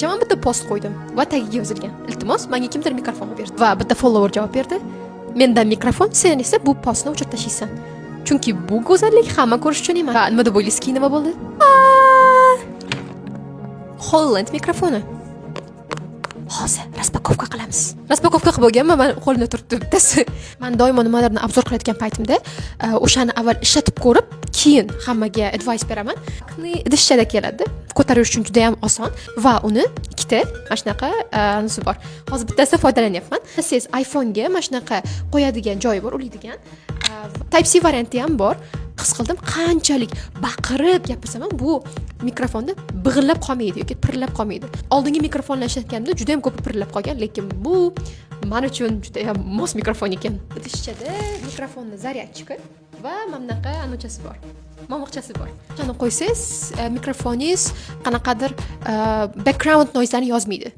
Kecha men bitta post qo'ydim va tagiga yozilgan: iltimos, menga kimdir mikrofon berdi. Va bitta follower javob berdi: mendan mikrofon, sen esa bu postni o'chirib tashlaysan. Chunki bu go'zallik hamma ko'rish uchun emas. Va nima deb o'ylaysiz, nima bo'ldi? Holland mikrofoni. Hozir raspakovka qilamiz. Raspakovka qilib bo'lganman, men qo'limda turibdi bittasi. Men doimo nimalarni obzor qilayotgan paytimda o'shani avval ishlatib ko'rib, keyin hammaga advice beraman. Idishchada keladi. Ko'tarish uchun juda ham oson va uni ikkita mana shunaqa nisi bor. Hozir bittasida foydalanyapman. Siz iPhone'ga mana shunaqa qo'yadigan joyi bor, ulaydigan. Type-C varianti ham bor. His qildim qanchalik baqirib gapirsam ham bu mikrofonda big'illab qolmaydi yoki pirillab qolmaydi. Oldingi mikrofonlar ishlatganimda juda ham ko'p pirillab qolgan, lekin bu men uchun juda ham mos mikrofon ekan. Idishchada mikrofonni zaryadchika va mana bunaqa anochasi bor. Momiqchasi bor. Shuni qo'ysangiz, mikrofoningiz qanaqadir background noise larni yozmaydi.